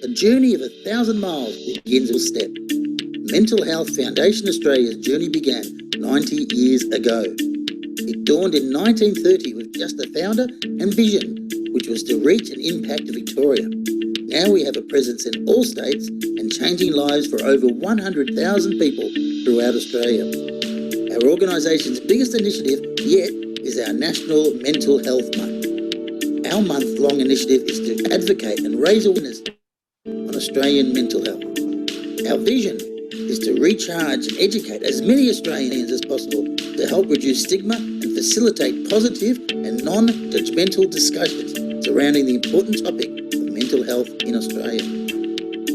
A journey of 1,000 miles begins with a step. Mental Health Foundation Australia's journey began 90 years ago. It dawned in 1930 with just a founder and vision, which was to reach and impact Victoria. Now we have a presence in all states and changing lives for over 100,000 people throughout Australia. Our organisation's biggest initiative yet is our National Mental Health Month. Our month-long initiative is to advocate and raise awareness on Australian mental health. Our vision is to recharge and educate as many Australians as possible to help reduce stigma and facilitate positive and non-judgmental discussions surrounding the important topic of mental health in Australia.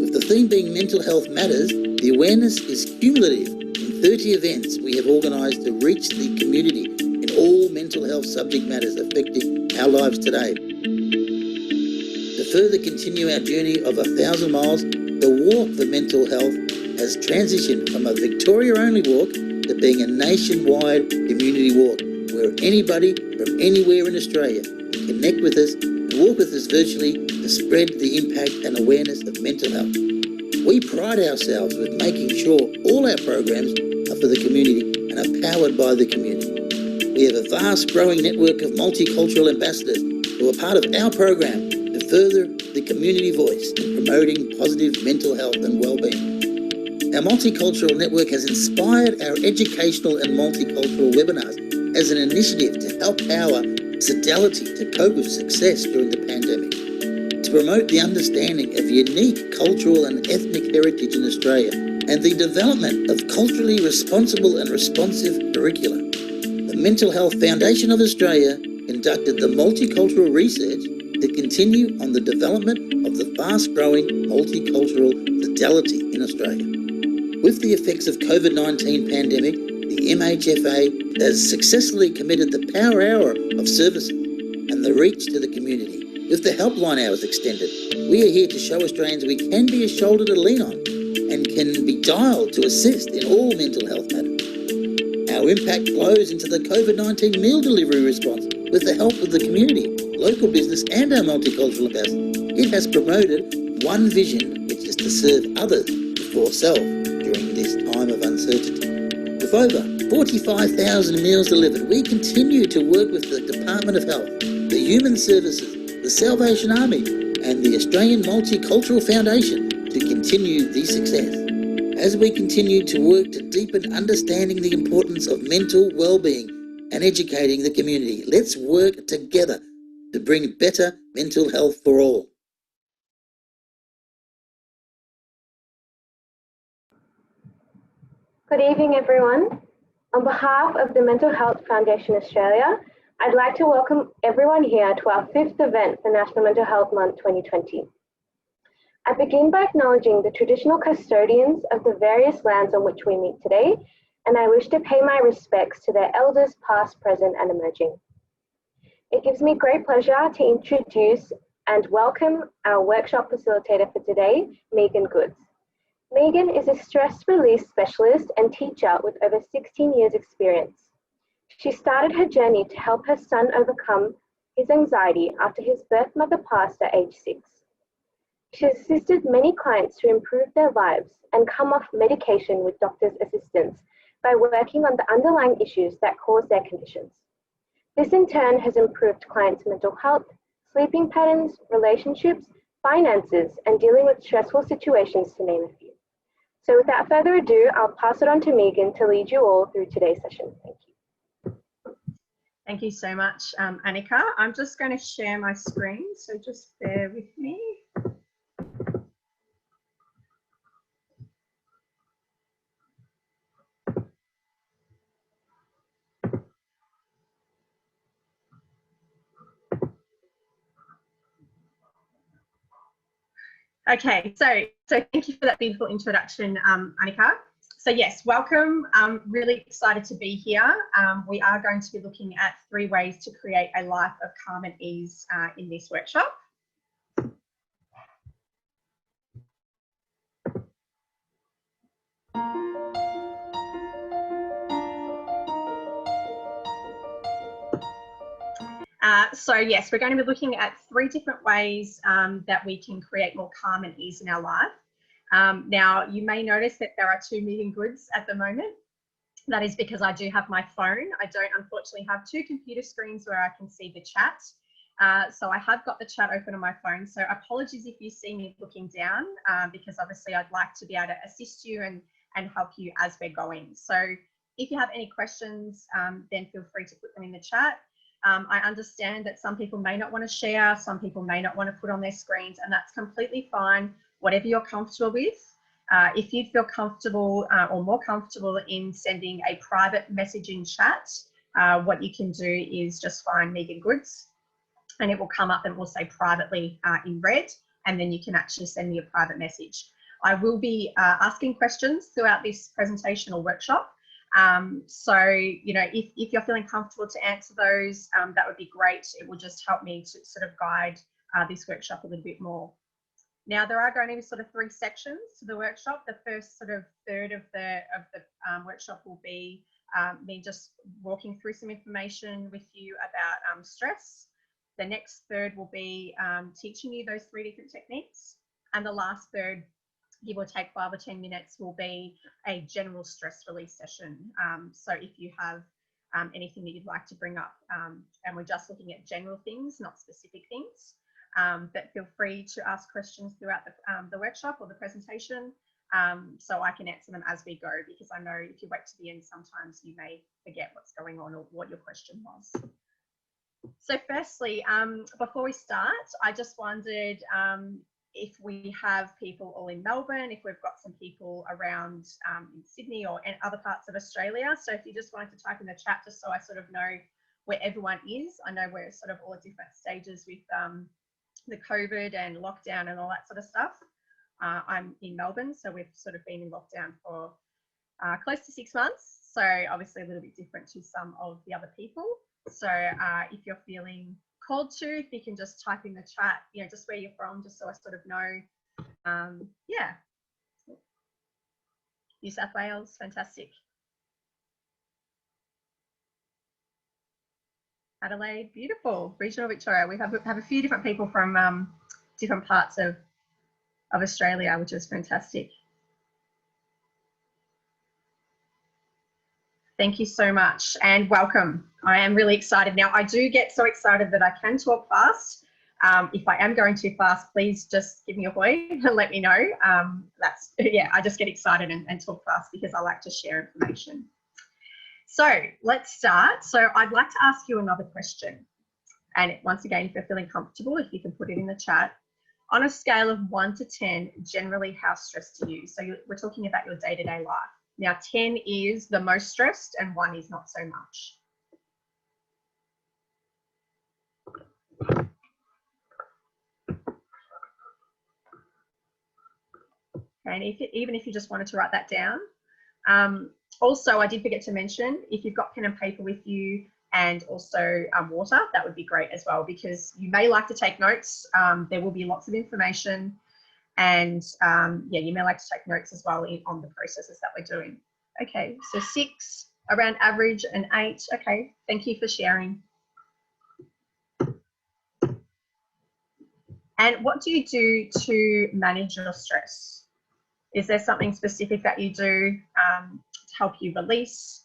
With the theme being Mental Health Matters, the awareness is cumulative. In 30 events we have organised to reach the community in all mental health subject matters affecting our lives today. To further continue our journey of 1,000 miles, the Walk for Mental Health has transitioned from a Victoria-only walk to being a nationwide community walk, where anybody from anywhere in Australia can connect with us and walk with us virtually to spread the impact and awareness of mental health. We pride ourselves with making sure all our programs are for the community and are powered by the community. We have a vast growing network of multicultural ambassadors who are part of our program to further the community voice in promoting positive mental health and well-being. Our multicultural network has inspired our educational and multicultural webinars as an initiative to help power Fidelity to cope with success during the pandemic, to promote the understanding of unique cultural and ethnic heritage in Australia, and the development of culturally responsible and responsive curricula. The Mental Health Foundation of Australia conducted the multicultural research to continue on the development of the fast-growing multicultural Fidelity in Australia. With the effects of COVID-19 pandemic, the MHFA has successfully committed the Power Hour of services and the reach to the community. With the helpline hours extended, we are here to show Australians we can be a shoulder to lean on and can be dialed to assist in all mental health matters. Our impact flows into the COVID-19 meal delivery response with the help of the community, local business and our multicultural ambassadors. It has promoted one vision, which is to serve others before self during this time of uncertainty. With over 45,000 meals delivered, we continue to work with the Department of Health, the Human Services, the Salvation Army and the Australian Multicultural Foundation to continue the success. As we continue to work to deepen understanding the importance of mental well-being and educating the community, let's work together to bring better mental health for all. Good evening, everyone. On behalf of the Mental Health Foundation Australia, I'd like to welcome everyone here to our 5th event for National Mental Health Month 2020. I begin by acknowledging the traditional custodians of the various lands on which we meet today, and I wish to pay my respects to their elders past, present, and emerging. It gives me great pleasure to introduce and welcome our workshop facilitator for today, Meagan. Meagan is a stress release specialist and teacher with over 16 years experience. She started her journey to help her son overcome his anxiety after his birth mother passed at age 6. She assisted many clients to improve their lives and come off medication with doctor's assistance by working on the underlying issues that cause their conditions. This in turn has improved clients' mental health, sleeping patterns, relationships, finances, and dealing with stressful situations, to name a few. So without further ado, I'll pass it on to Meagan to lead you all through today's session. Thank you. Thank you so much, Annika. I'm just going to share my screen, so just bear with me. Okay, so thank you for that beautiful introduction, Annika. So yes, welcome. I'm really excited to be here. We are going to be looking at 3 ways to create a life of calm and ease in this workshop. So yes, we're going to be looking at 3 different ways that we can create more calm and ease in our life. Now, you may notice that there are 2 Meagan Goods at the moment. That is because I do have my phone. I don't unfortunately have 2 computer screens where I can see the chat. So I have got the chat open on my phone. So apologies if you see me looking down, because obviously I'd like to be able to assist you and help you as we're going. So if you have any questions, then feel free to put them in the chat. I understand that some people may not want to share, some people may not want to put on their screens, and that's completely fine, whatever you're comfortable with. If you feel comfortable or more comfortable in sending a private messaging chat, what you can do is just find Meagan Goods and it will come up and it will say privately in red, and then you can actually send me a private message. I will be asking questions throughout this presentation or workshop. So, you know, if you're feeling comfortable to answer those, that would be great. It will just help me to sort of guide this workshop a little bit more. Now, there are going to be sort of 3 sections to the workshop. The first sort of third of the workshop will be me just walking through some information with you about stress. The next third will be teaching you those 3 different techniques. And the last third, give or take 5 or 10 minutes, will be a general stress release session. So if you have anything that you'd like to bring up, and we're just looking at general things, not specific things, but feel free to ask questions throughout the workshop or the presentation, so I can answer them as we go, because I know if you wait to the end, sometimes you may forget what's going on or what your question was. So firstly, before we start, I just wondered if we have people all in Melbourne, if we've got some people around in Sydney or in other parts of Australia. So if you just wanted to type in the chat, just so I sort of know where everyone is. I know we're sort of all at different stages with the COVID and lockdown and all that sort of stuff. I'm in Melbourne, so we've sort of been in lockdown for close to 6 months. So obviously a little bit different to some of the other people. So if you're feeling called to, if you can just type in the chat, you know, just where you're from, just so I sort of know. Yeah. New South Wales, fantastic. Adelaide, beautiful. Regional Victoria. We have a few different people from different parts of Australia, which is fantastic. Thank you so much and welcome. I am really excited. Now, I do get so excited that I can talk fast. If I am going too fast, please just give me a hoy and let me know. Yeah, I just get excited and talk fast because I like to share information. So let's start. So I'd like to ask you another question. And once again, if you're feeling comfortable, if you can put it in the chat. On a scale of 1 to 10, generally how stressed are you? So we're talking about your day-to-day life. Now, 10 is the most stressed and 1 is not so much. And even if you just wanted to write that down. Also, I did forget to mention, if you've got pen and paper with you and also water, that would be great as well, because you may like to take notes. There will be lots of information, and yeah, you may like to take notes as well on the processes that we're doing. Okay, so 6 around average and 8. Okay, thank you for sharing. And what do you do to manage your stress? Is there something specific that you do to help you release?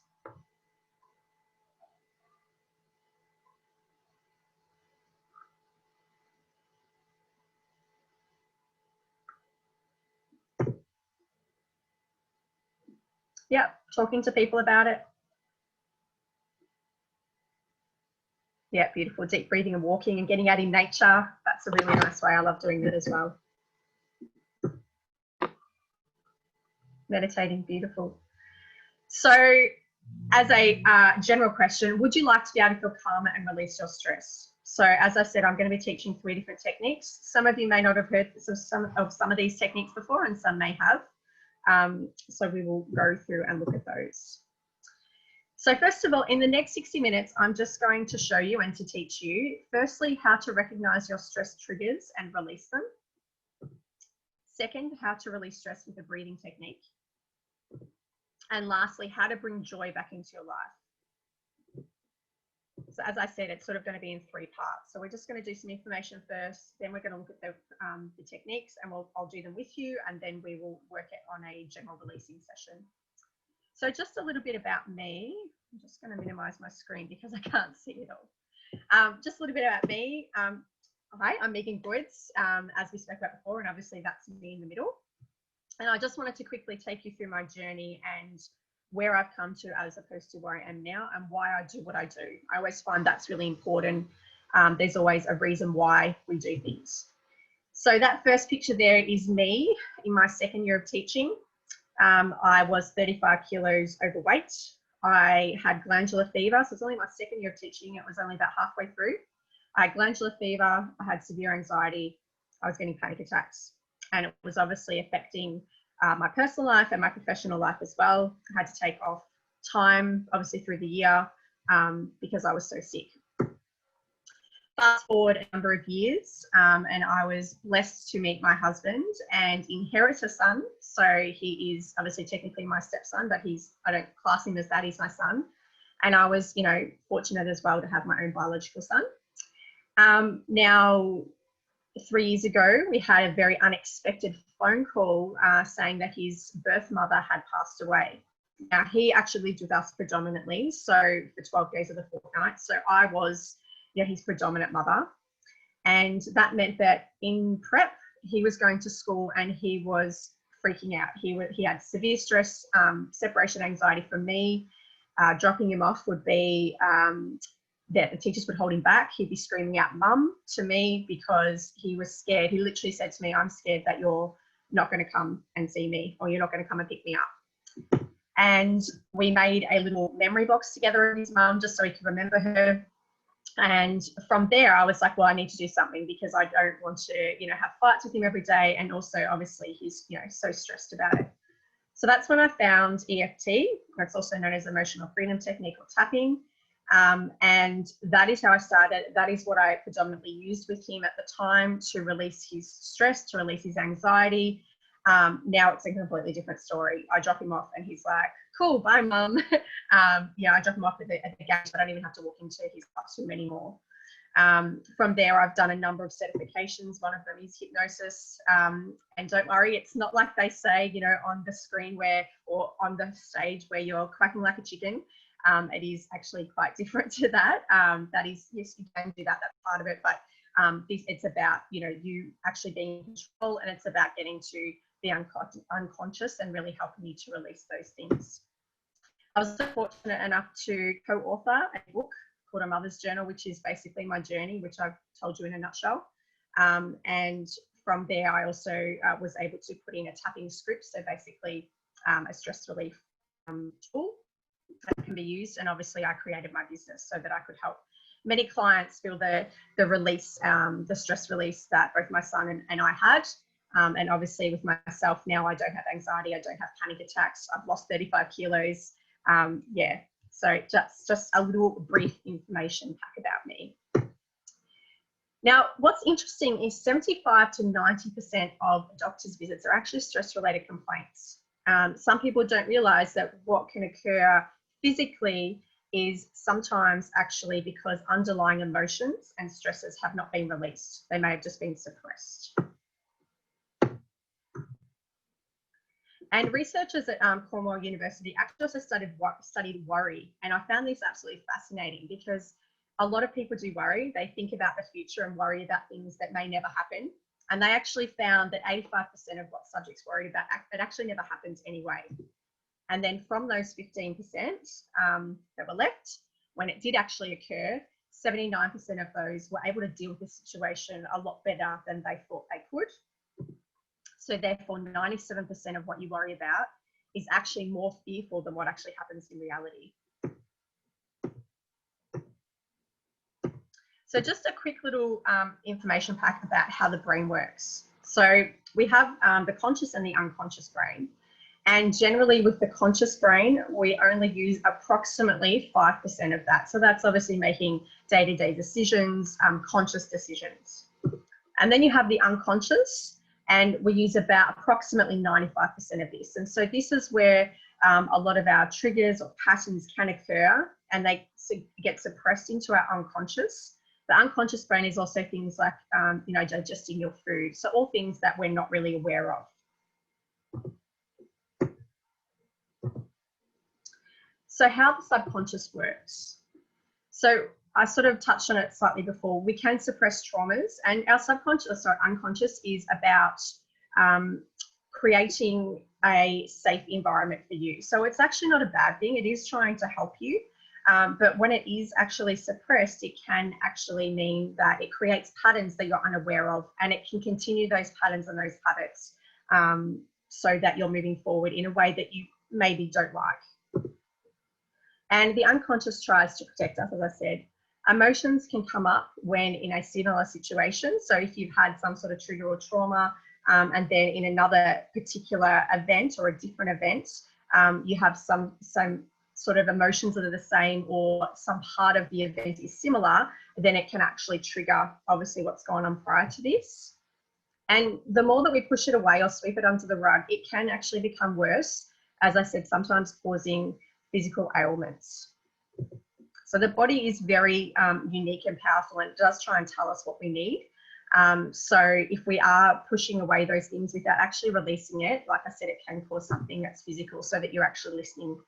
Yeah, talking to people about it. Yeah, beautiful. Deep breathing and walking and getting out in nature. That's a really nice way. I love doing that as well. Meditating, beautiful. So as a general question, would you like to be able to feel calmer and release your stress? So as I said, I'm going to be teaching 3 different techniques. Some of you may not have heard some of these techniques before, and some may have. So we will go through and look at those. So first of all, in the next 60 minutes, I'm just going to show you and to teach you, firstly, how to recognize your stress triggers and release them. Second, how to release stress with a breathing technique. And lastly, how to bring joy back into your life. So as I said, it's sort of going to be in 3 parts. So we're just going to do some information first, then we're going to look at the techniques, and I'll do them with you, and then we will work it on a general releasing session. So just a little bit about me. I'm just going to minimize my screen because I can't see it all. Just a little bit about me. Hi, I'm Meagan, as we spoke about before, and obviously that's me in the middle. And I just wanted to quickly take you through my journey and where I've come to as opposed to where I am now, and why I do what I do. I always find that's really important. There's always a reason why we do things. So that first picture there is me in my 2nd year of teaching. I was 35 kilos overweight. I had glandular fever, so it's only my 2nd year of teaching. It was only about halfway through. I had glandular fever, I had severe anxiety, I was getting panic attacks, and it was obviously affecting my personal life and my professional life as well. I had to take off time, obviously through the year, because I was so sick. Fast forward a number of years, and I was blessed to meet my husband and inherit a son. So he is obviously technically my stepson, but I don't class him as that, he's my son. And I was, fortunate as well to have my own biological son. Now, 3 years ago, we had a very unexpected phone call saying that his birth mother had passed away. Now, he actually lived with us predominantly, so for 12 days of the fortnight. So I was his predominant mother. And that meant that in prep, he was going to school and he was freaking out. He had severe stress, separation anxiety from me. Dropping him off would be that the teachers would hold him back. He'd be screaming out "mum" to me because he was scared. He literally said to me, "I'm scared that you're not going to come and see me, or you're not going to come and pick me up." And we made a little memory box together of his mum just so he could remember her. And from there, I was like, well, I need to do something because I don't want to, have fights with him every day. And also, obviously, he's, so stressed about it. So that's when I found EFT. It's also known as emotional freedom technique or tapping. And that is how I started. That is what I predominantly used with him at the time to release his stress, to release his anxiety. Now it's a completely different story. I drop him off and he's like, "Cool, bye, mum." I drop him off at the gate, but I don't even have to walk into his classroom anymore. From there, I've done a number of certifications. One of them is hypnosis. And don't worry, it's not like they say, on the screen or on the stage where you're quacking like a chicken. It is actually quite different to that. That is, yes, you can do that. That's part of it. But it's about, you actually being in control, and it's about getting to the unconscious and really helping you to release those things. I was so fortunate enough to co-author a book called A Mother's Journal, which is basically my journey, which I've told you in a nutshell. And from there, I also was able to put in a tapping script. So basically a stress relief tool that can be used. And obviously I created my business so that I could help many clients feel the release, the stress release that both my son and I had. And obviously with myself now, I don't have anxiety. I don't have panic attacks. I've lost 35 kilos. So just a little brief information pack about me. Now, what's interesting is 75 to 90% of doctors' visits are actually stress-related complaints. Some people don't realise that what can occur physically is sometimes actually because underlying emotions and stresses have not been released. They may have just been suppressed. And researchers at Cornwall University actually also studied worry. And I found this absolutely fascinating because a lot of people do worry. They think about the future and worry about things that may never happen. And they actually found that 85% of what subjects worried about, it actually never happens anyway. And then from those 15% that were left, when it did actually occur, 79% of those were able to deal with the situation a lot better than they thought they could. So therefore, 97% of what you worry about is actually more fearful than what actually happens in reality. So just a quick little information pack about how the brain works. So we have the conscious and the unconscious brain. And generally with the conscious brain, we only use approximately 5% of that. So that's obviously making day-to-day decisions, conscious decisions. And then you have the unconscious, and we use about approximately 95% of this. And so this is where a lot of our triggers or patterns can occur and they get suppressed into our unconscious. The unconscious brain is also things like, you know, digesting your food. So all things that we're not really aware of. So how the subconscious works. So I sort of touched on it slightly before. We can suppress traumas, and our unconscious is about creating a safe environment for you. So it's actually not a bad thing. It is trying to help you. But when it is actually suppressed, it can actually mean that it creates patterns that you're unaware of, and it can continue those patterns and those habits so that you're moving forward in a way that you maybe don't like. And the unconscious tries to protect us, as I said. Emotions can come up when in a similar situation. So if you've had some sort of trigger or trauma, and then in another particular event or a different event, you have some sort of emotions that are the same, or some part of the event is similar, then it can actually trigger obviously what's going on prior to this. And the more that we push it away or sweep it under the rug, it can actually become worse, as I said, sometimes causing physical ailments. So the body is very unique and powerful, and it does try and tell us what we need. So if we are pushing away those things without actually releasing it, like I said, it can cause something that's physical, so that you're actually listening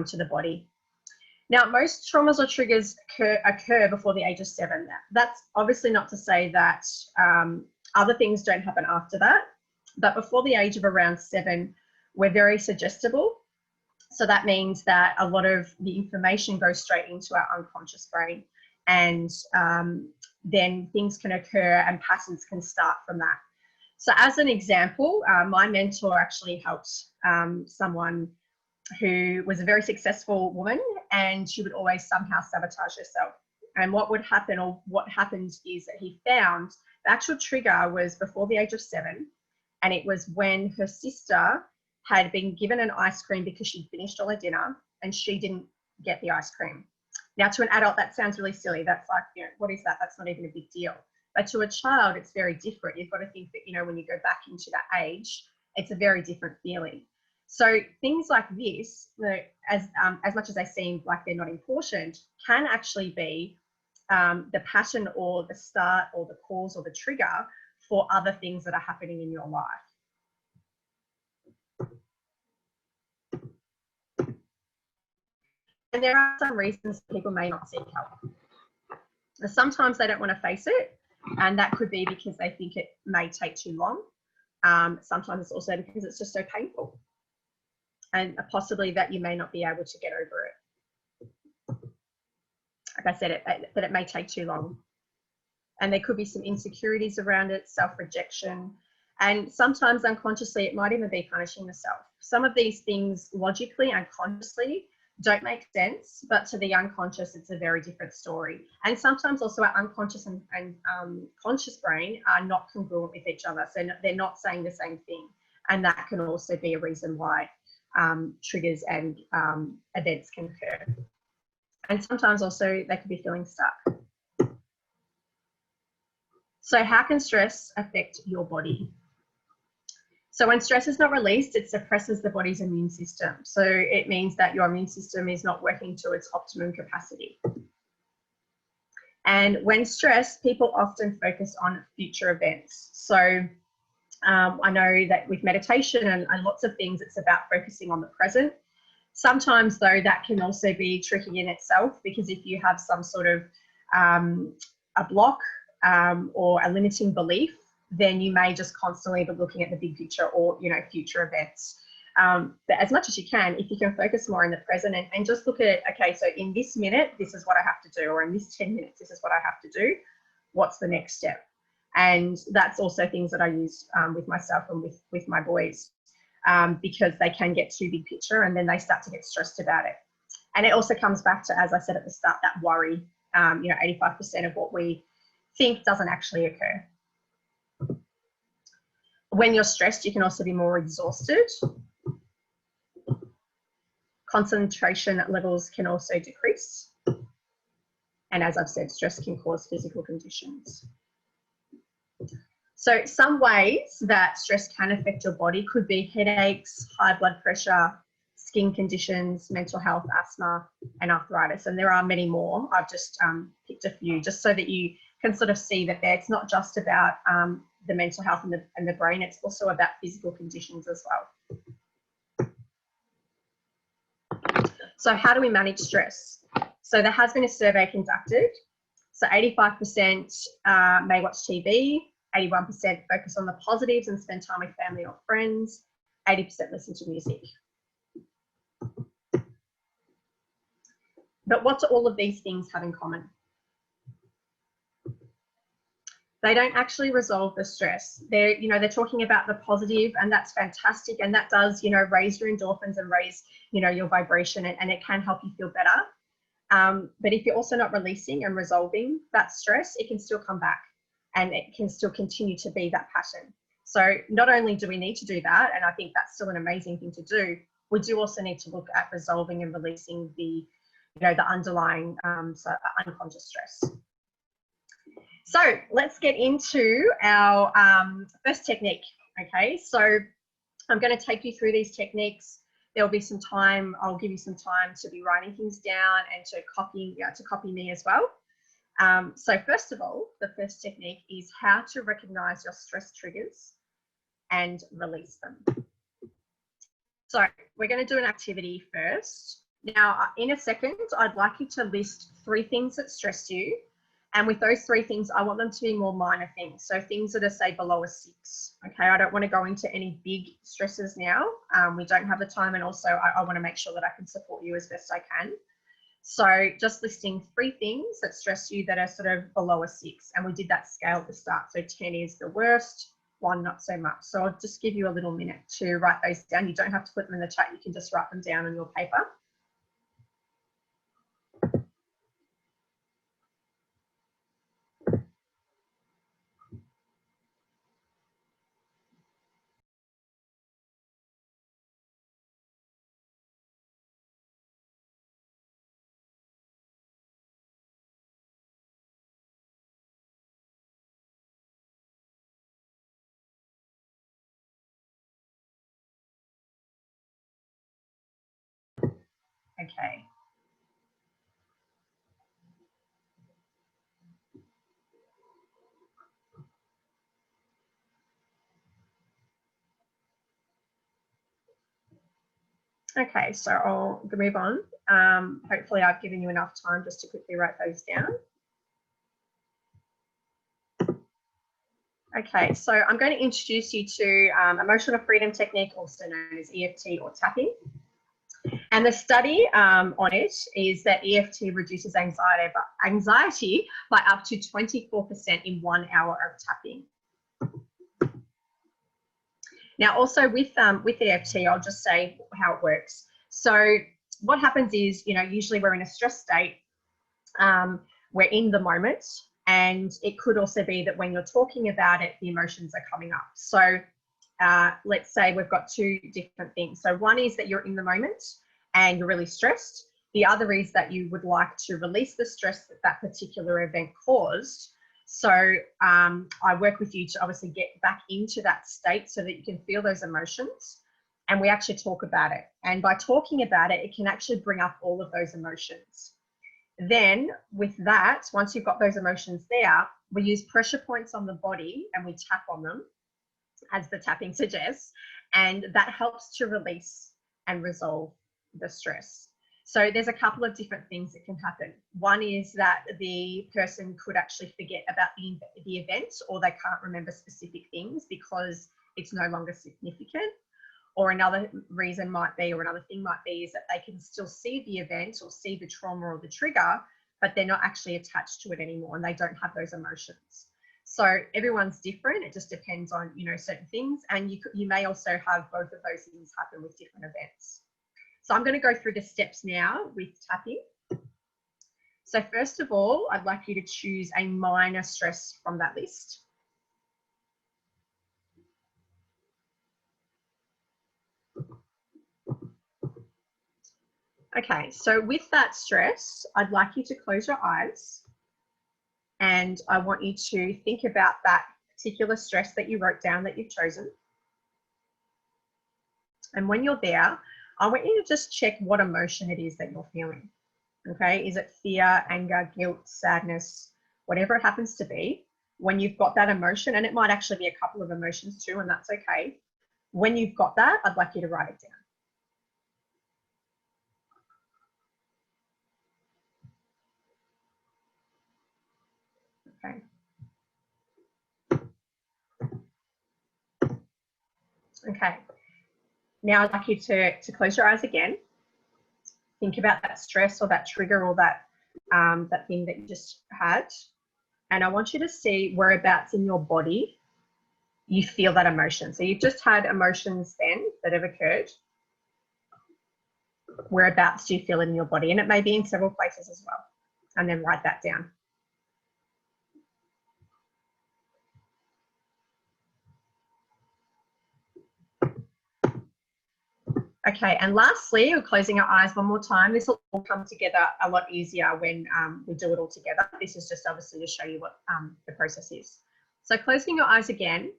to the body. Now, most traumas or triggers occur before the age of 7. That's obviously not to say that other things don't happen after that, but before the age of around 7, we're very suggestible. So that means that a lot of the information goes straight into our unconscious brain, and then things can occur and patterns can start from that. So as an example, my mentor actually helped someone who was a very successful woman, and she would always somehow sabotage herself. And what would happen, or what happened, is that he found the actual trigger was before the age of 7, and it was when her sister had been given an ice cream because she'd finished all her dinner and she didn't get the ice cream. Now, to an adult, that sounds really silly. That's like, you know, what is that? That's not even a big deal. But to a child, it's very different. You've got to think that, you know, when you go back into that age, it's a very different feeling. So things like this, you know, as much as they seem like they're not important, can actually be the pattern or the start or the cause or the trigger for other things that are happening in your life. And there are some reasons people may not seek help. Sometimes they don't want to face it, and that could be because they think it may take too long. Sometimes it's also because it's just so painful, and possibly that you may not be able to get over it. Like I said, that it may take too long. And there could be some insecurities around it, self-rejection, and sometimes unconsciously it might even be punishing yourself. Some of these things logically and consciously don't make sense, but to the unconscious, it's a very different story. And sometimes also our unconscious and conscious brain are not congruent with each other. So they're not saying the same thing. And that can also be a reason why triggers and events can occur. And sometimes also they could be feeling stuck. So how can stress affect your body? So when stress is not released, it suppresses the body's immune system. So it means that your immune system is not working to its optimum capacity. And when stressed, people often focus on future events. So I know that with meditation and lots of things, it's about focusing on the present. Sometimes, though, that can also be tricky in itself, because if you have some sort of a block or a limiting belief, then you may just constantly be looking at the big picture or, you know, future events. But as much as you can, if you can focus more in the present and just look at it, okay, so in this minute, this is what I have to do, or in this 10 minutes, this is what I have to do. What's the next step? And that's also things that I use with myself and with my boys, because they can get too big picture and then they start to get stressed about it. And it also comes back to, as I said at the start, that worry. 85% of what we think doesn't actually occur. When you're stressed, you can also be more exhausted. Concentration levels can also decrease. And as I've said, stress can cause physical conditions. So some ways that stress can affect your body could be headaches, high blood pressure, skin conditions, mental health, asthma, and arthritis. And there are many more. I've just picked a few just so that you can sort of see that it's not just about the mental health and the brain, it's also about physical conditions as well. So how do we manage stress? So there has been a survey conducted. So 85% may watch TV, 81% focus on the positives and spend time with family or friends, 80% listen to music. But what do all of these things have in common? They don't actually resolve the stress. They're talking about the positive, and that's fantastic, and that does, raise your endorphins and raise, your vibration, and it can help you feel better. But if you're also not releasing and resolving that stress, it can still come back, and it can still continue to be that pattern. So not only do we need to do that, and I think that's still an amazing thing to do, we do also need to look at resolving and releasing the underlying unconscious stress. So let's get into our first technique. Okay, so I'm going to take you through these techniques. There'll be some time, I'll give you some time to be writing things down and to copy me as well. So first of all, the first technique is how to recognize your stress triggers and release them. So we're going to do an activity first. Now, in a second, I'd like you to list 3 things that stress you. And with those 3 things, I want them to be more minor things. So things that are, say, below a 6. Okay, I don't want to go into any big stresses now. We don't have the time. And also, I want to make sure that I can support you as best I can. So just listing 3 things that stress you that are sort of below a 6. And we did that scale at the start. So 10 is the worst, 1 not so much. So I'll just give you a little minute to write those down. You don't have to put them in the chat. You can just write them down on your paper. Okay. Okay, so I'll move on. Hopefully I've given you enough time just to quickly write those down. Okay, so I'm going to introduce you to emotional freedom technique, also known as EFT or tapping. And the study on it is that EFT reduces anxiety by up to 24% in 1 hour of tapping. Now, also with EFT, I'll just say how it works. So what happens is, usually we're in a stress state, we're in the moment, and it could also be that when you're talking about it, the emotions are coming up. So let's say we've got 2 different things. So one is that you're in the moment and you're really stressed. The other is that you would like to release the stress that that particular event caused. So I work with you to obviously get back into that state so that you can feel those emotions, and we actually talk about it. And by talking about it, it can actually bring up all of those emotions. Then with that, once you've got those emotions there, we use pressure points on the body and we tap on them, as the tapping suggests, and that helps to release and resolve the stress. So there's a couple of different things that can happen. One is that the person could actually forget about the event, or they can't remember specific things because it's no longer significant. Or another reason might be, or another thing might be, is that they can still see the event or see the trauma or the trigger, but they're not actually attached to it anymore and they don't have those emotions. So everyone's different. It just depends on, certain things. And you may also have both of those things happen with different events. So I'm going to go through the steps now with tapping. So first of all, I'd like you to choose a minor stress from that list. Okay, so with that stress, I'd like you to close your eyes and I want you to think about that particular stress that you wrote down that you've chosen. And when you're there, I want you to just check what emotion it is that you're feeling. Okay, is it fear, anger, guilt, sadness, whatever it happens to be? When you've got that emotion, and it might actually be a couple of emotions too, and that's okay. When you've got that, I'd like you to write it down. Okay. Okay. Now I'd like you to close your eyes again. Think about that stress or that trigger or that that thing that you just had. And I want you to see whereabouts in your body you feel that emotion. So you've just had emotions then that have occurred. Whereabouts do you feel it in your body? And it may be in several places as well. And then write that down. Okay, and lastly, we're closing our eyes one more time. This will all come together a lot easier when we do it all together. This is just obviously to show you what the process is. So closing your eyes again,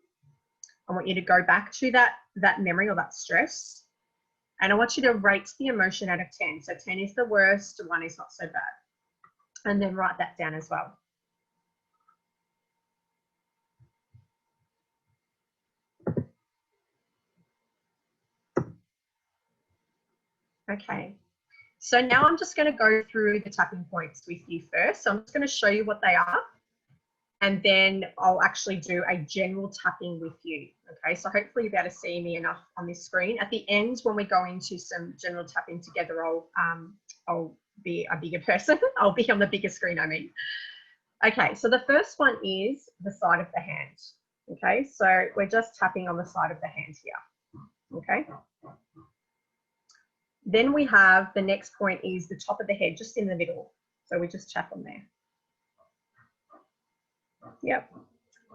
I want you to go back to that memory or that stress. And I want you to rate the emotion out of 10. So 10 is the worst, 1 is not so bad. And then write that down as well. Okay, so now I'm just going to go through the tapping points with you first. So I'm just going to show you what they are, and then I'll actually do a general tapping with you. Okay, so hopefully you'll be able to see me enough on this screen. At the end, when we go into some general tapping together, I'll be a bigger person. I'll be on the bigger screen, I mean. Okay, so the first one is the side of the hand. Okay, so we're just tapping on the side of the hand here. Okay. Then we have the next point is the top of the head, just in the middle. So we just tap on there. Yep.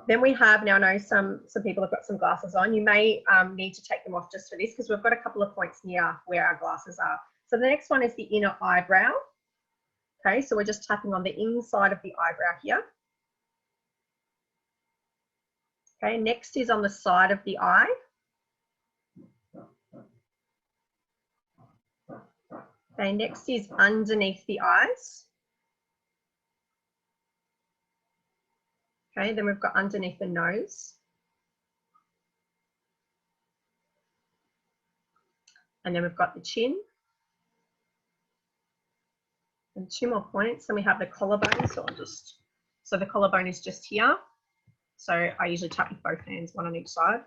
Then we have, now I know some people have got some glasses on. You may need to take them off just for this because we've got a couple of points near where our glasses are. So the next one is the inner eyebrow. Okay, so we're just tapping on the inside of the eyebrow here. Okay, next is on the side of the eye. Okay, next is underneath the eyes. Okay, then we've got underneath the nose. And then we've got the chin. And 2 more points. Then we have the collarbone. So the collarbone is just here. So I usually tap with both hands, one on each side.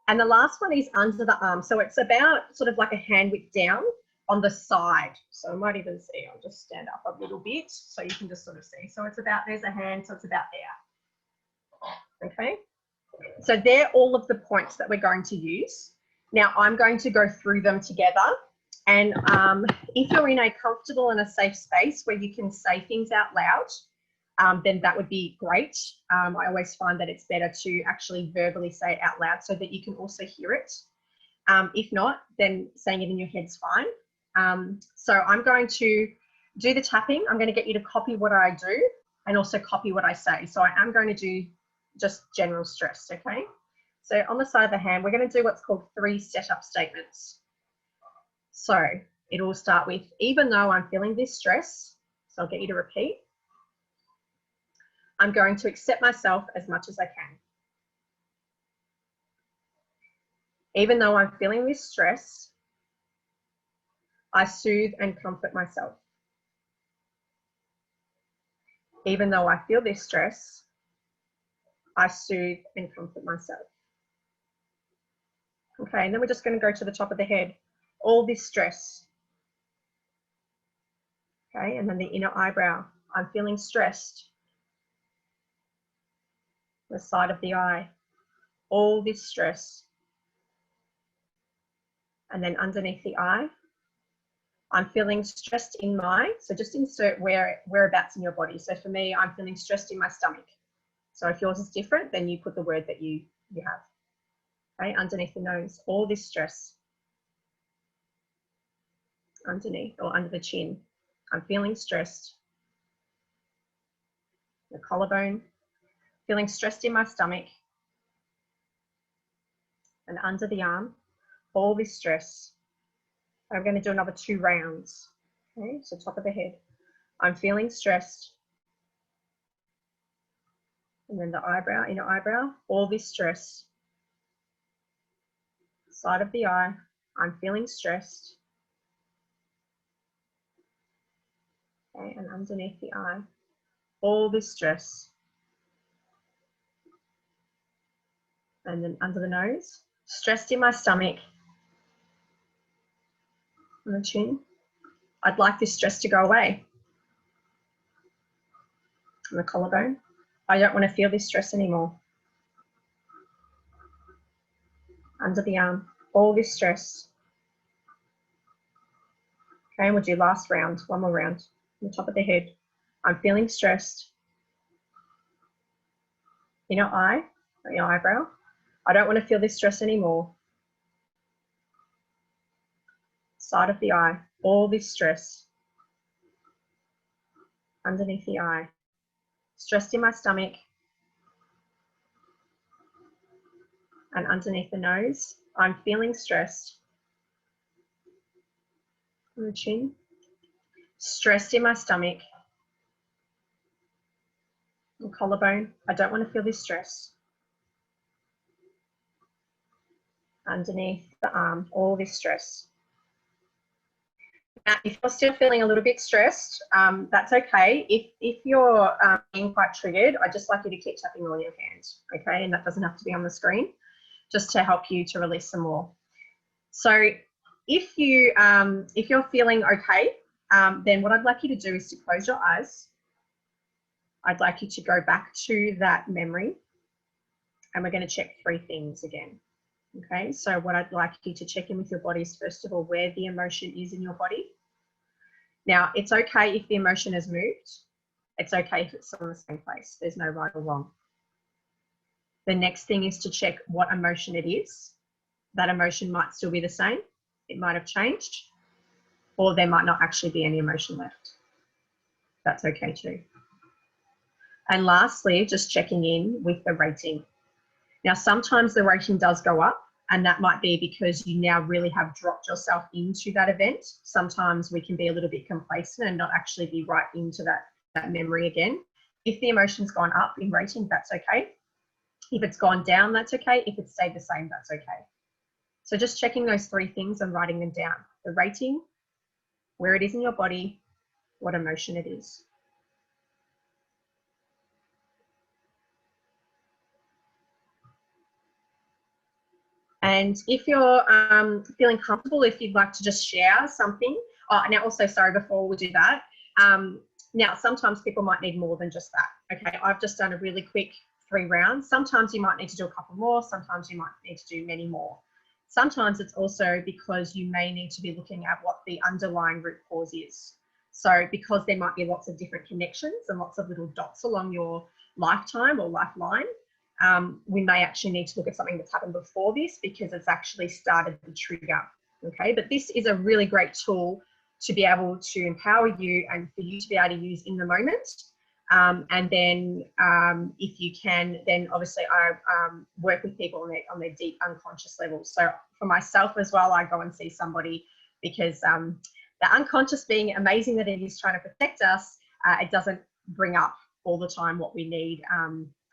And the last one is under the arm. So it's about sort of like a hand width down on the side. So I might even see, I'll just stand up a little bit so you can just sort of see. So it's about, there's a hand, so it's about there. Okay. So they're all of the points that we're going to use. Now I'm going to go through them together. And if you're in a comfortable and a safe space where you can say things out loud, then that would be great. I always find that it's better to actually verbally say it out loud so that you can also hear it. If not, then saying it in your head's fine. So I'm going to do the tapping. I'm going to get you to copy what I do and also copy what I say. So I am going to do just general stress, okay? So on the side of the hand, we're going to do what's called 3 setup statements. So it will start with, even though I'm feeling this stress, so I'll get you to repeat, I'm going to accept myself as much as I can. Even though I'm feeling this stress, I soothe and comfort myself. Even though I feel this stress, I soothe and comfort myself. Okay, and then we're just going to go to the top of the head. All this stress. Okay, and then the inner eyebrow. I'm feeling stressed. The side of the eye. All this stress. And then underneath the eye. I'm feeling stressed in my, so just insert whereabouts in your body. So for me, I'm feeling stressed in my stomach. So if yours is different, then you put the word that you have. Okay, underneath the nose, all this stress. Underneath or under the chin. I'm feeling stressed. The collarbone, feeling stressed in my stomach. And under the arm, all this stress. I'm going to do another 2 rounds. Okay, so top of the head. I'm feeling stressed. And then the eyebrow, inner eyebrow, all this stress. Side of the eye, I'm feeling stressed. Okay, and underneath the eye, all this stress. And then under the nose, stressed in my stomach, on the chin. I'd like this stress to go away. On the collarbone, I don't want to feel this stress anymore. Under the arm, all this stress. Okay, and we'll do last round, one more round. On the top of the head, I'm feeling stressed. Inner eye, or your eyebrow, I don't want to feel this stress anymore. Side of the eye, all this stress. Underneath the eye, stressed in my stomach. And underneath the nose, I'm feeling stressed. On the chin, stressed in my stomach. And collarbone, I don't want to feel this stress. Underneath the arm, all this stress. Now, if you're still feeling a little bit stressed, that's okay. If you're being quite triggered, I'd just like you to keep tapping on your hands, okay? And that doesn't have to be on the screen, just to help you to release some more. So if you're feeling okay, then what I'd like you to do is to close your eyes. I'd like you to go back to that memory, and we're going to check 3 things again. Okay, so what I'd like you to check in with your body is, first of all, where the emotion is in your body. Now, it's okay if the emotion has moved. It's okay if it's still in the same place. There's no right or wrong. The next thing is to check what emotion it is. That emotion might still be the same. It might have changed, or there might not actually be any emotion left. That's okay too. And lastly, just checking in with the rating. Now, sometimes the rating does go up, and that might be because you now really have dropped yourself into that event. Sometimes we can be a little bit complacent and not actually be right into that memory again. If the emotion's gone up in rating, that's okay. If it's gone down, that's okay. If it's stayed the same, that's okay. So just checking those 3 things and writing them down. The rating, where it is in your body, what emotion it is. And if you're feeling comfortable, if you'd like to just share something. Now also, sorry, before we do that, now sometimes people might need more than just that. Okay, I've just done a really quick 3 rounds. Sometimes you might need to do a couple more. Sometimes you might need to do many more. Sometimes it's also because you may need to be looking at what the underlying root cause is. So because there might be lots of different connections and lots of little dots along your lifetime or lifeline, we may actually need to look at something that's happened before this, because it's actually started the trigger. Okay, but this is a really great tool to be able to empower you and for you to be able to use in the moment. And then if you can, then obviously I work with people on their deep unconscious levels. So for myself as well, I go and see somebody because the unconscious, being amazing that it is trying to protect us, it doesn't bring up all the time what we need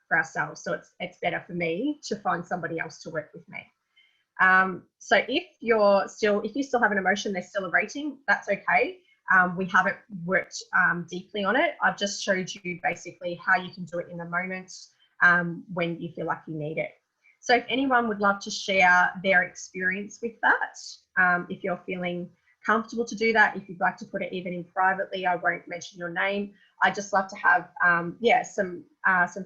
for ourselves. So it's better for me to find somebody else to work with me. So if you still have an emotion, there's still a rating, that's okay. We haven't worked deeply on it. I've just showed you basically how you can do it in the moment when you feel like you need it. So if anyone would love to share their experience with that, if you're feeling comfortable to do that, if you'd like to put it even in privately, I won't mention your name. I'd just love to have some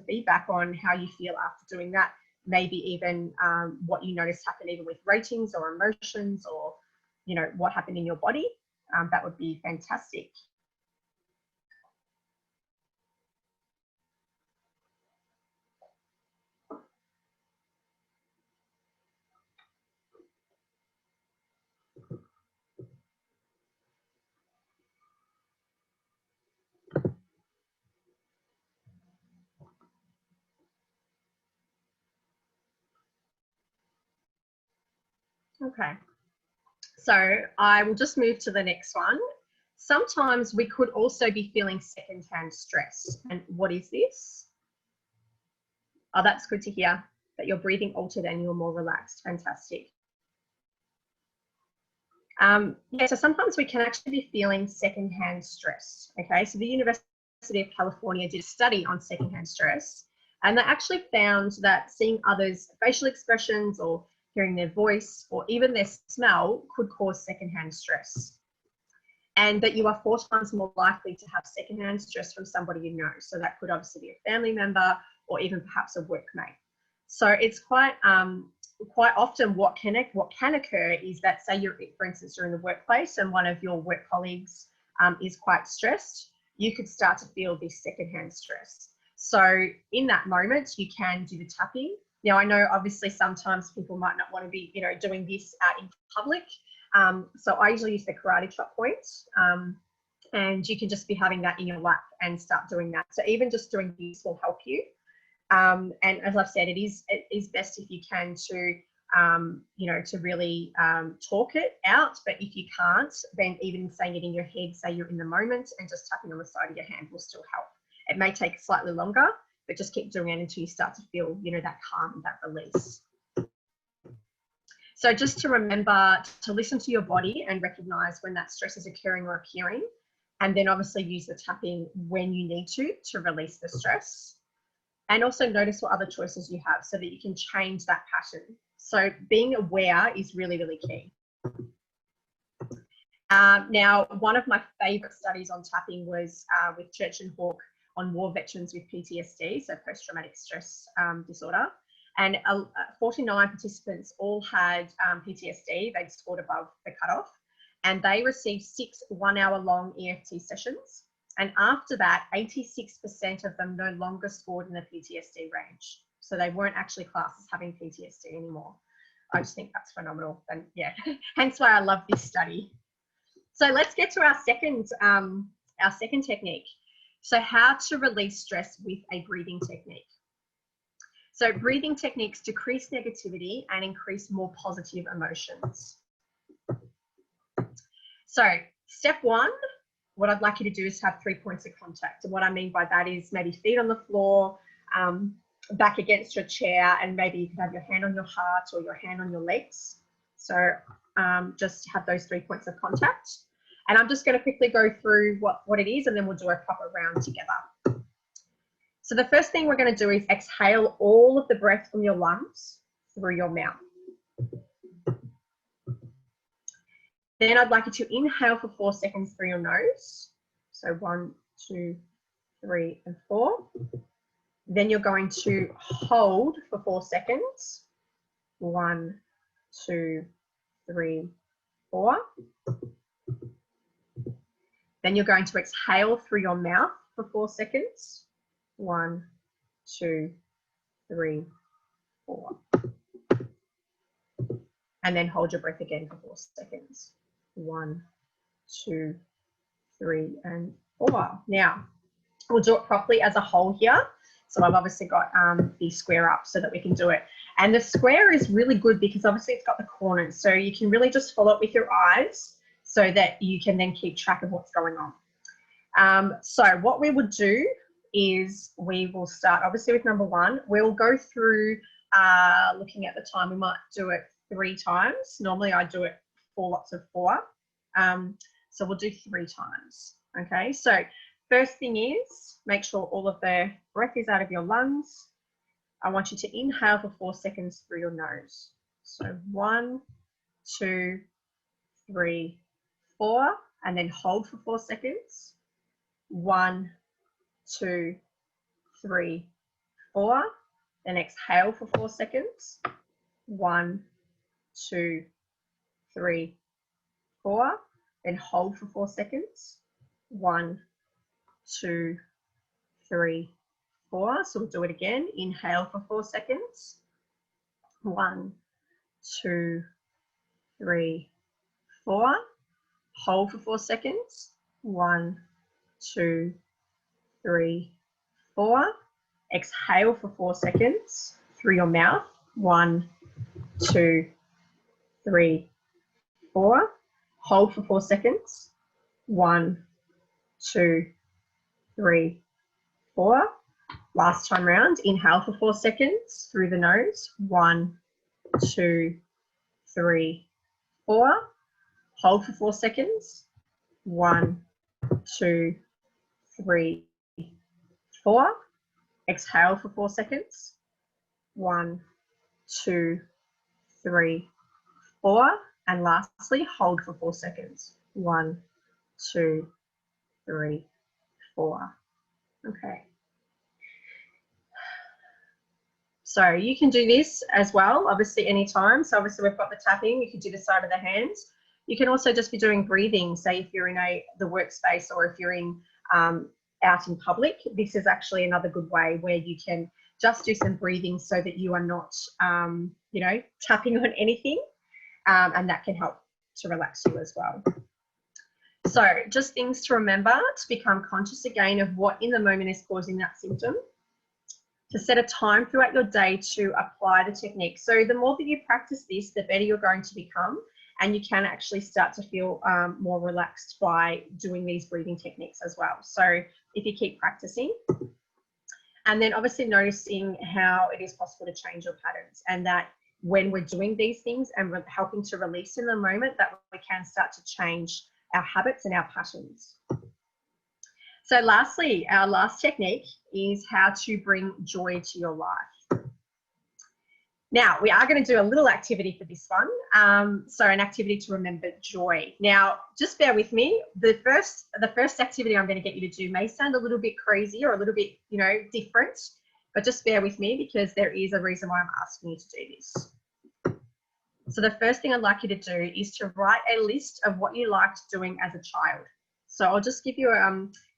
feedback on how you feel after doing that. Maybe even what you noticed happen even with ratings or emotions, or what happened in your body. That would be fantastic. Okay. So I will just move to the next one. Sometimes we could also be feeling secondhand stress. And what is this? Oh, that's good to hear that you're breathing altered and you're more relaxed. Fantastic. Yeah, so sometimes we can actually be feeling secondhand stress. Okay, so the University of California did a study on secondhand stress, and they actually found that seeing others' facial expressions or hearing their voice or even their smell could cause secondhand stress. And that you are 4 times more likely to have secondhand stress from somebody you know. So that could obviously be a family member or even perhaps a workmate. So it's quite often what can occur is that, say you're, for instance, you're in the workplace and one of your work colleagues is quite stressed, you could start to feel this secondhand stress. So in that moment, you can do the tapping. Now, I know obviously sometimes people might not want to be, doing this out in public. So I usually use the karate chop point, and you can just be having that in your lap and start doing that. So even just doing this will help you. And as I've said, it is best if you can to really talk it out. But if you can't, then even saying it in your head, say you're in the moment, and just tapping on the side of your hand will still help. It may take slightly longer, but just keep doing it until you start to feel, that calm and that release. So just to remember to listen to your body and recognize when that stress is occurring or appearing, and then obviously use the tapping when you need to release the stress. And also notice what other choices you have so that you can change that pattern. So being aware is really, really key. Now, one of my favorite studies on tapping was with Church and Hawke on war veterans with PTSD, so post-traumatic stress disorder. And 49 participants all had PTSD. They'd scored above the cutoff, and they received 6 one-hour-long EFT sessions. And after that, 86% of them no longer scored in the PTSD range. So they weren't actually classed as having PTSD anymore. I just think that's phenomenal. And yeah, hence why I love this study. So let's get to our second technique. So how to release stress with a breathing technique. So breathing techniques decrease negativity and increase more positive emotions. So step 1, what I'd like you to do is have 3 points of contact. And what I mean by that is maybe feet on the floor, back against your chair, and maybe you can have your hand on your heart or your hand on your legs. So just have those 3 points of contact. And I'm just going to quickly go through what it is, and then we'll do a proper round together. So the first thing we're going to do is exhale all of the breath from your lungs through your mouth. Then I'd like you to inhale for 4 seconds through your nose. So 1, 2, 3, and 4. Then you're going to hold for 4 seconds. 1, 2, 3, 4. Then you're going to exhale through your mouth for 4 seconds. 1, 2, 3, 4. And then hold your breath again for 4 seconds. 1, 2, 3, and 4. Now, we'll do it properly as a whole here. So I've obviously got the square up so that we can do it. And the square is really good because obviously it's got the corners. So you can really just follow it with your eyes so that you can then keep track of what's going on. So what we would do is we will start obviously with number 1. We'll go through looking at the time. We might do it 3 times. Normally I do it 4 lots of 4. So we'll do 3 times. Okay, so first thing is make sure all of the breath is out of your lungs. I want you to inhale for 4 seconds through your nose. So 1, 2, 3, 4, and then hold for 4 seconds. 1, 2, 3, 4. Then exhale for 4 seconds. 1, 2, 3, 4. Then hold for 4 seconds. 1, 2, 3, 4. So we'll do it again. Inhale for 4 seconds. 1, 2, 3, 4. Hold for 4 seconds. 1, 2, 3, 4. Exhale for 4 seconds through your mouth. 1, 2, 3, 4. hold for 4 seconds. 1, 2, 3, 4. Last time round, inhale for 4 seconds through the nose. 1, 2, 3, 4. Hold for 4 seconds. 1, 2, 3, 4. Exhale for 4 seconds. 1, 2, 3, 4. And lastly, hold for 4 seconds. 1, 2, 3, 4. Okay. So you can do this as well, obviously anytime. So obviously we've got the tapping, you could do the side of the hands. You can also just be doing breathing, say if you're in the workspace or if you're in out in public. This is actually another good way where you can just do some breathing so that you are not, you know, tapping on anything, and that can help to relax you as well. So just things to remember to become conscious again of what in the moment is causing that symptom. To set a time throughout your day to apply the technique. So the more that you practice this, the better you're going to become, and you can actually start to feel more relaxed by doing these breathing techniques as well. So if you keep practicing, and then obviously noticing how it is possible to change your patterns, and that when we're doing these things and we're helping to release in the moment, that we can start to change our habits and our patterns. So lastly, our last technique is how to bring joy to your life. Now, we are going to do a little activity for this one. So an activity to remember joy. Now, just bear with me. The first activity I'm going to get you to do may sound a little bit crazy or a little bit, you know, different, but just bear with me because there is a reason why I'm asking you to do this. So the first thing I'd like you to do is to write a list of what you liked doing as a child. So I'll just give you,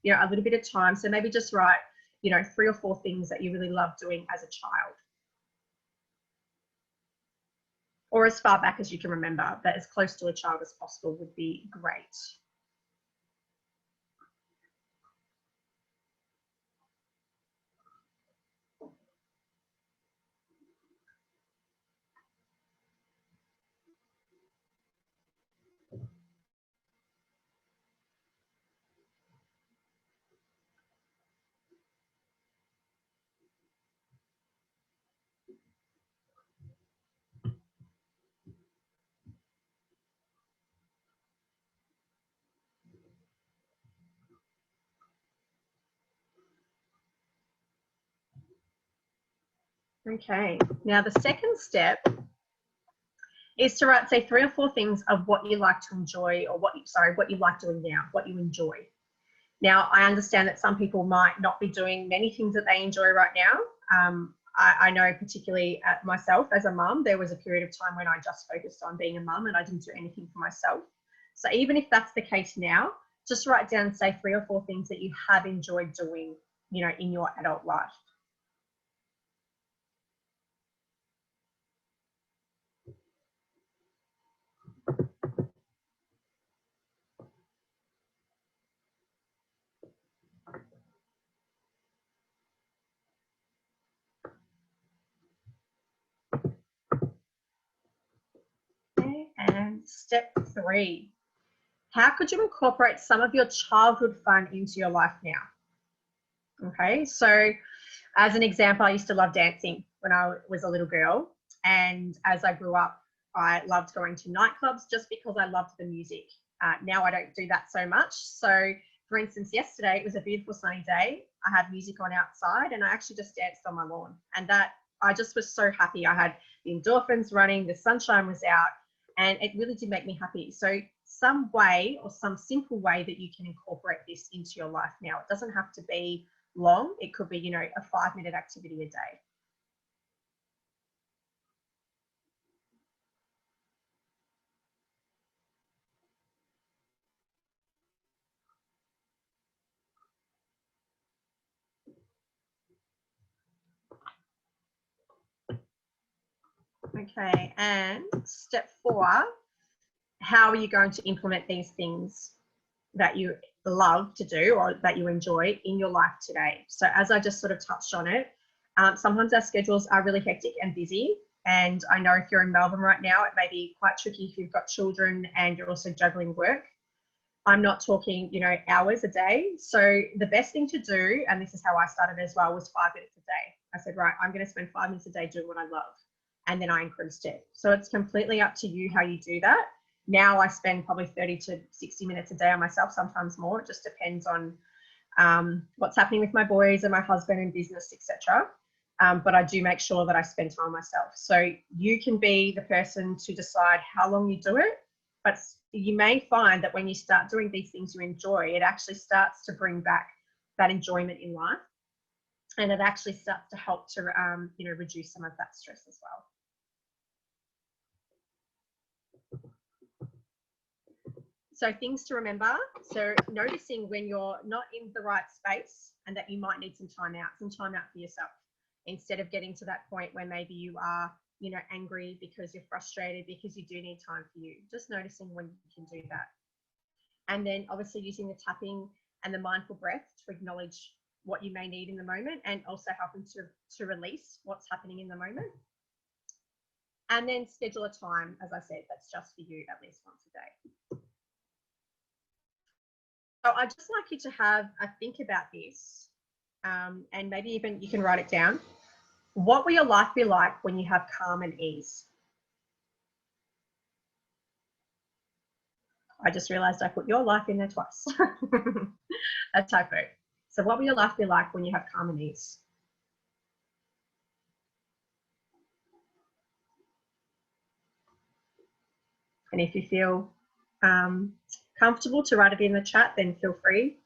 you know, a little bit of time. So maybe just write, you know, 3 or 4 things that you really love doing as a child. Or as far back as you can remember, but as close to a child as possible would be great. Okay, now the second step is to write, say, 3 or 4 things of what you like to enjoy, or what you like doing now, what you enjoy. Now, I understand that some people might not be doing many things that they enjoy right now. I know particularly myself as a mum, there was a period of time when I just focused on being a mum and I didn't do anything for myself. So even if that's the case now, just write down, say, 3 or 4 things that you have enjoyed doing, you know, in your adult life. Okay, and step 3. How could you incorporate some of your childhood fun into your life now? Okay, so as an example, I used to love dancing when I was a little girl. And as I grew up, I loved going to nightclubs just because I loved the music. Now I don't do that so much. So for instance, yesterday, it was a beautiful sunny day. I had music on outside and I actually just danced on my lawn. And that, I just was so happy. I had the endorphins running, the sunshine was out, and it really did make me happy. So some way or some simple way that you can incorporate this into your life now. It doesn't have to be long. It could be, you know, a 5-minute activity a day. Okay, and step 4, how are you going to implement these things that you love to do or that you enjoy in your life today? So as I just sort of touched on it, sometimes our schedules are really hectic and busy. And I know if you're in Melbourne right now, it may be quite tricky if you've got children and you're also juggling work. I'm not talking, you know, hours a day. So the best thing to do, and this is how I started as well, was 5 minutes a day. I said, right, I'm going to spend 5 minutes a day doing what I love. And then I increased it. So it's completely up to you how you do that. Now I spend probably 30 to 60 minutes a day on myself, sometimes more. It just depends on what's happening with my boys and my husband and business, etc. But I do make sure that I spend time on myself. So you can be the person to decide how long you do it, but you may find that when you start doing these things you enjoy, it actually starts to bring back that enjoyment in life, and it actually starts to help to you know, reduce some of that stress as well. So things to remember. So noticing when you're not in the right space and that you might need some time out for yourself, instead of getting to that point where maybe you are, you know, angry because you're frustrated, because you do need time for you. Just noticing when you can do that. And then obviously using the tapping and the mindful breath to acknowledge what you may need in the moment, and also helping to release what's happening in the moment. And then schedule a time, as I said, that's just for you at least once a day. So I'd just like you to have a think about this, and maybe even you can write it down. What will your life be like when you have calm and ease? I just realized I put your life in there twice. A typo. So what will your life be like when you have calm and ease? And if you feel comfortable to write it in the chat, then feel free.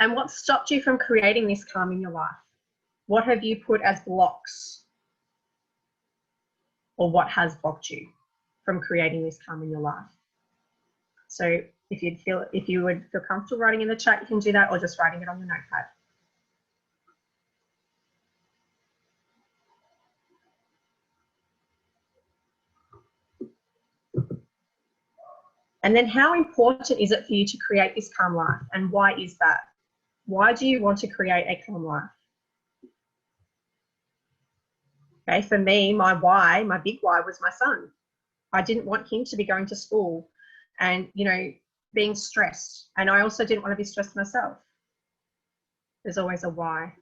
And what stopped you from creating this calm in your life? What have you put as blocks? Or what has blocked you from creating this calm in your life? So if you would feel comfortable writing in the chat, you can do that, or just writing it on your notepad. And then how important is it for you to create this calm life? And why is that? Why do you want to create a calm life? Okay, for me, my why, my big why was my son. I didn't want him to be going to school and, you know, being stressed. And I also didn't want to be stressed myself. There's always a why.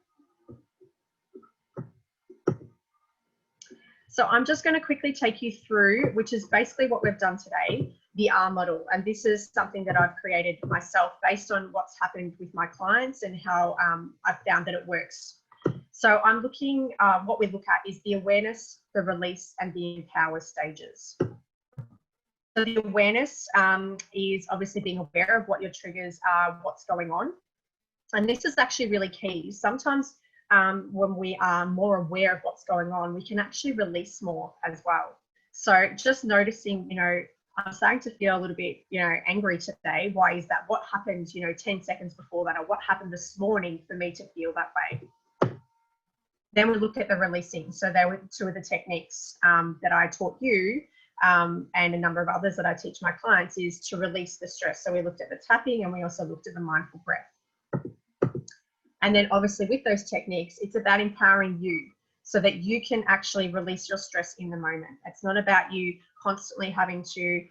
So I'm just going to quickly take you through, which is basically what we've done today, the R model. And this is something that I've created myself based on what's happened with my clients and how I've found that it works. So I'm looking, what we look at is the awareness, the release, and the empower stages. So the awareness is obviously being aware of what your triggers are, what's going on. And this is actually really key. Sometimes when we are more aware of what's going on, we can actually release more as well. So just noticing, you know, I'm starting to feel a little bit, you know, angry today. Why is that? What happened, you know, 10 seconds before that? Or what happened this morning for me to feel that way? Then we look at the releasing. So they were two of the techniques that I taught you and a number of others that I teach my clients is to release the stress. So we looked at the tapping and we also looked at the mindful breath. And then obviously with those techniques, it's about empowering you so that you can actually release your stress in the moment. It's not about you constantly having to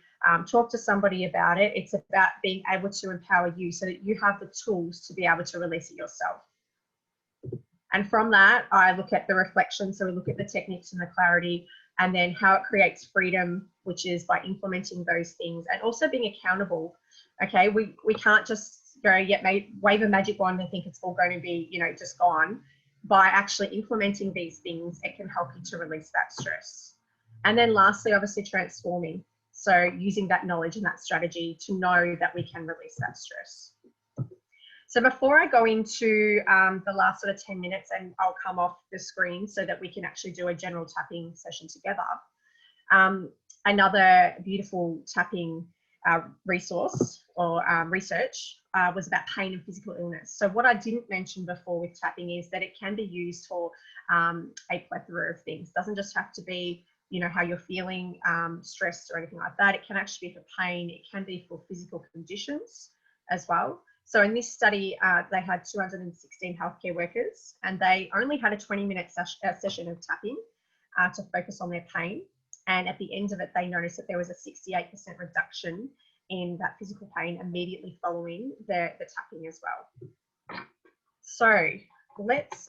talk to somebody about it. It's about being able to empower you so that you have the tools to be able to release it yourself. And from that, I look at the reflection. So we look at the techniques and the clarity, and then how it creates freedom, which is by implementing those things and also being accountable. Okay, we can't just go, wave a magic wand and think it's all going to be, you know, just gone. By actually implementing these things, it can help you to release that stress. And then lastly, obviously transforming. So using that knowledge and that strategy to know that we can release that stress. So before I go into the last sort of 10 minutes, and I'll come off the screen so that we can actually do a general tapping session together. Another beautiful tapping resource or research was about pain and physical illness. So what I didn't mention before with tapping is that it can be used for a plethora of things. It doesn't just have to be you know, how you're feeling, stressed or anything like that. It can actually be for pain. It can be for physical conditions as well. So in this study, they had 216 healthcare workers, and they only had a 20-minute session of tapping to focus on their pain. And at the end of it, they noticed that there was a 68% reduction in that physical pain immediately following the tapping as well. So let's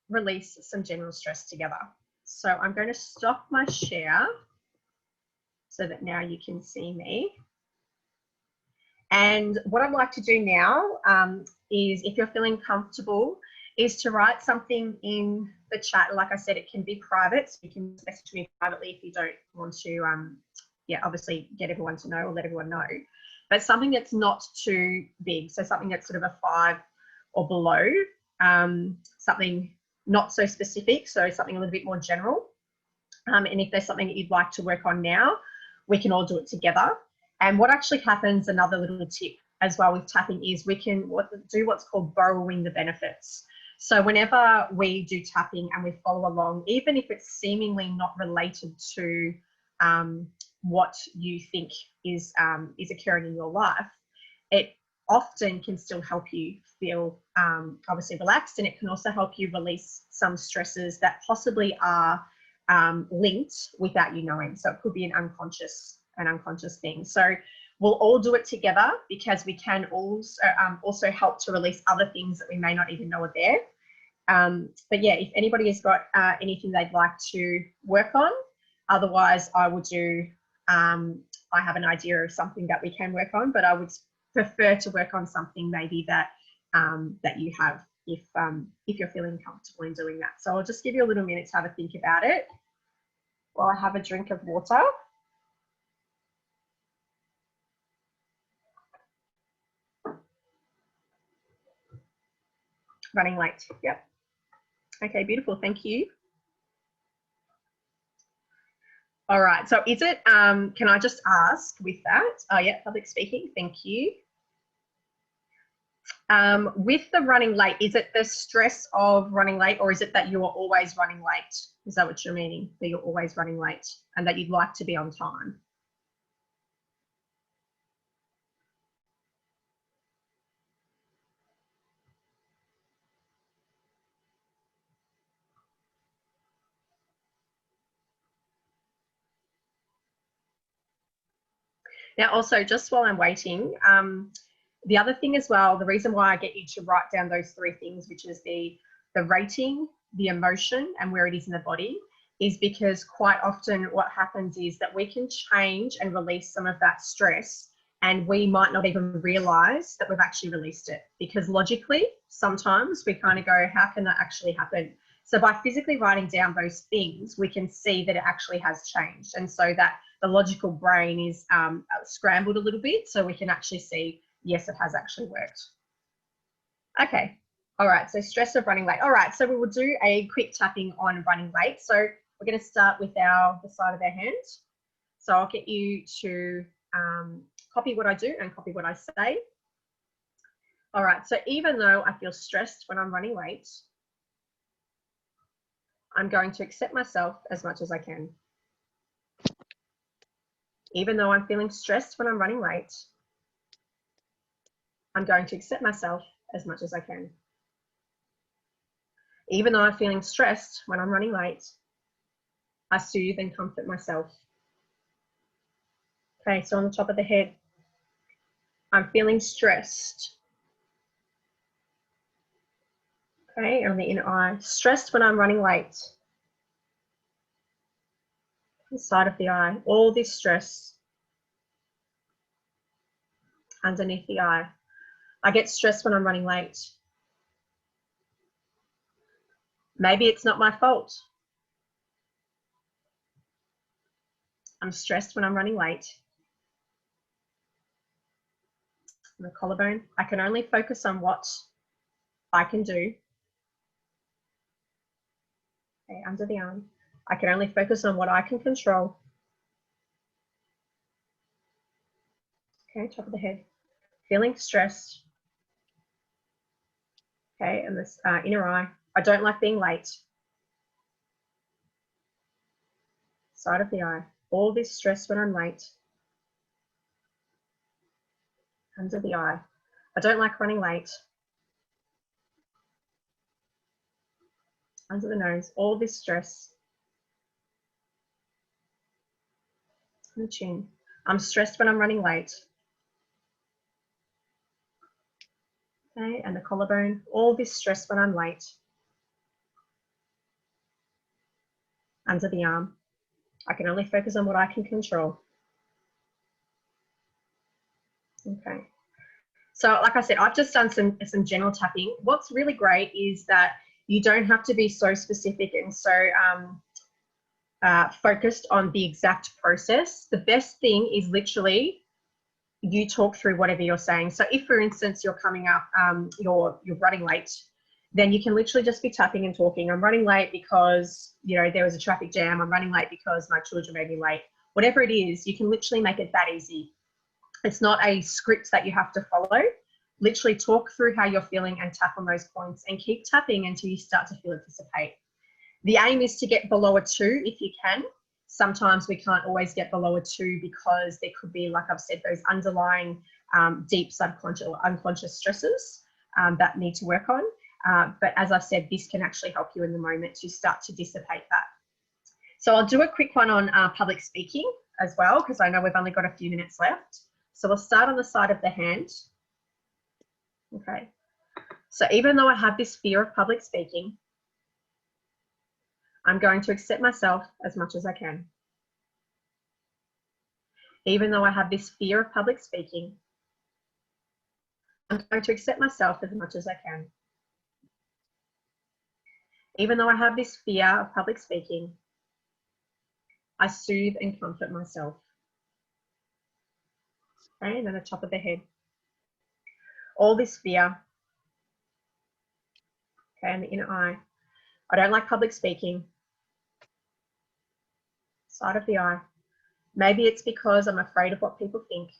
release some general stress together. So I'm going to stop my share so that now you can see me. And what I'd like to do now is, if you're feeling comfortable, is to write something in the chat. Like I said, it can be private, so you can message me privately if you don't want to, yeah, obviously get everyone to know or let everyone know. But something that's not too big, so something that's sort of a 5 or below, something not so specific, so something a little bit more general. And if there's something that you'd like to work on now, we can all do it together. And what actually happens, another little tip as well with tapping, is we can do what's called borrowing the benefits. So whenever we do tapping and we follow along, even if it's seemingly not related to what you think is occurring in your life, it often can still help you feel obviously relaxed, and it can also help you release some stresses that possibly are linked without you knowing. So it could be an unconscious thing. So we'll all do it together, because we can also help to release other things that we may not even know are there. But yeah, if anybody has got anything they'd like to work on, otherwise I will do, I have an idea of something that we can work on, but I would prefer to work on something maybe that that you have, if you're feeling comfortable in doing that. So I'll just give you a little minute to have a think about it while I have a drink of water. Running late. Yep. Okay, beautiful. Thank you. All right. So is it, can I just ask with that? Oh, yeah, public speaking. Thank you. With the running late, is it the stress of running late, or is it that you are always running late? Is that what you're meaning? That you're always running late and that you'd like to be on time? Now, also, just while I'm waiting, the other thing as well, the reason why I get you to write down those 3 things, which is the rating, the emotion, and where it is in the body, is because quite often what happens is that we can change and release some of that stress, and we might not even realize that we've actually released it, because logically, sometimes we kind of go, how can that actually happen? So by physically writing down those things, we can see that it actually has changed. And so that the logical brain is scrambled a little bit, so we can actually see, yes, it has actually worked. Okay. All right. So stress of running late. All right. So we will do a quick tapping on running late. So we're going to start with the side of our hand. So I'll get you to copy what I do and copy what I say. All right. So even though I feel stressed when I'm running late, I'm going to accept myself as much as I can. Even though I'm feeling stressed when I'm running late, I'm going to accept myself as much as I can. Even though I'm feeling stressed when I'm running late, I soothe and comfort myself. Okay, so on the top of the head, I'm feeling stressed. Okay, on the inner eye, stressed when I'm running late. The side of the eye, all this stress underneath the eye. I get stressed when I'm running late. Maybe it's not my fault. I'm stressed when I'm running late. On the collarbone, I can only focus on what I can do. Okay, under the arm, I can only focus on what I can control. Okay, top of the head, feeling stressed. Okay, and this inner eye, I don't like being late. side of the eye. All this stress when I'm late, under the eye. I don't like running late, under the nose. All this stress, and the chin. I'm stressed when I'm running late. Okay, and the collarbone. All this stress when I'm late, under the arm. I can only focus on what I can control. Okay. So like I said, I've just done some general tapping. What's really great is that you don't have to be so specific and so focused on the exact process. The best thing is literally you talk through whatever you're saying. So if, for instance, you're coming up, you're running late, then you can literally just be tapping and talking. I'm running late because, you know, there was a traffic jam. I'm running late because my children made me late. Whatever it is, you can literally make it that easy. It's not a script that you have to follow. Literally talk through how you're feeling and tap on those points and keep tapping until you start to feel it dissipate. The aim is to get below a 2 if you can. Sometimes we can't always get below a 2 because there could be, like I've said, those underlying deep subconscious or unconscious stresses that need to work on. But as I've said, this can actually help you in the moment to start to dissipate that. So I'll do a quick one on public speaking as well, because I know we've only got a few minutes left. So we'll start on the side of the hand. Okay. So even though I have this fear of public speaking, I'm going to accept myself as much as I can. Even though I have this fear of public speaking, I'm going to accept myself as much as I can. Even though I have this fear of public speaking, I soothe and comfort myself. Okay, and then the top of the head. All this fear. Okay, and the inner eye. I don't like public speaking. Side of the eye. Maybe it's because I'm afraid of what people think.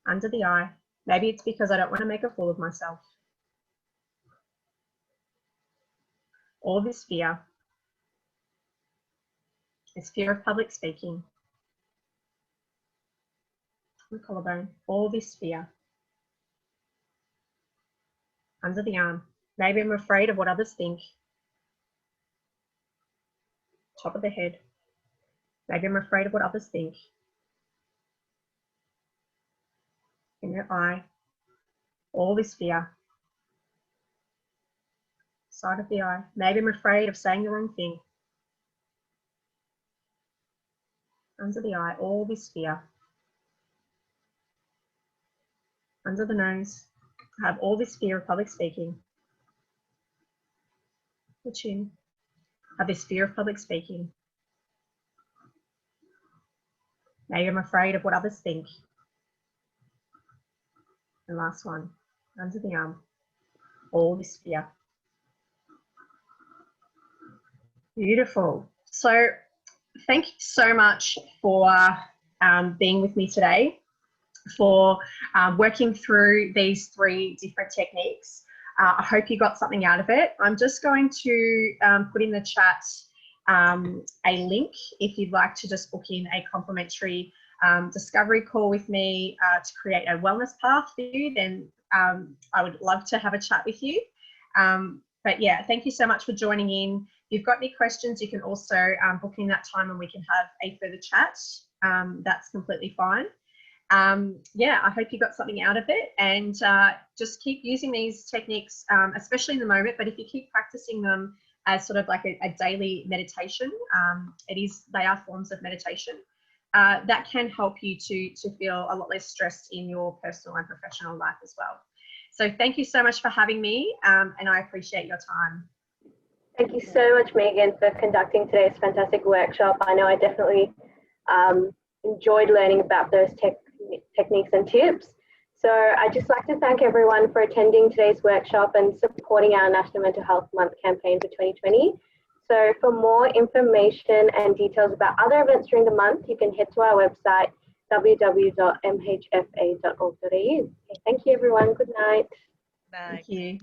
Under the eye. Maybe it's because I don't want to make a fool of myself. All this fear. It's fear of public speaking. The collarbone. All this fear. Under the arm. Maybe I'm afraid of what others think. Top of the head. Maybe I'm afraid of what others think. Inner eye. All this fear. Side of the eye. Maybe I'm afraid of saying the wrong thing. Under the eye. All this fear. Under the nose. I have all this fear of public speaking. The chin. I have this fear of public speaking. Maybe I'm afraid of what others think. And last one, under the arm, all this fear. Beautiful. So thank you so much for being with me today, for working through these 3 different techniques. I hope you got something out of it. I'm just going to put in the chat a link if you'd like to just book in a complimentary discovery call with me to create a wellness path for you, then I would love to have a chat with you. But yeah, thank you so much for joining in. If you've got any questions, you can also book in that time and we can have a further chat. That's completely fine. Yeah, I hope you got something out of it, and just keep using these techniques, especially in the moment, but if you keep practicing them as sort of like a daily meditation, they are forms of meditation, that can help you to feel a lot less stressed in your personal and professional life as well. So thank you so much for having me, and I appreciate your time. Thank you so much, Megan, for conducting today's fantastic workshop. I know I definitely enjoyed learning about those techniques and tips. So I'd just like to thank everyone for attending today's workshop and supporting our National Mental Health Month campaign for 2020. So for more information and details about other events during the month, you can head to our website, www.mhfa.org.au. Okay, thank you, everyone. Good night. Bye. Thank you.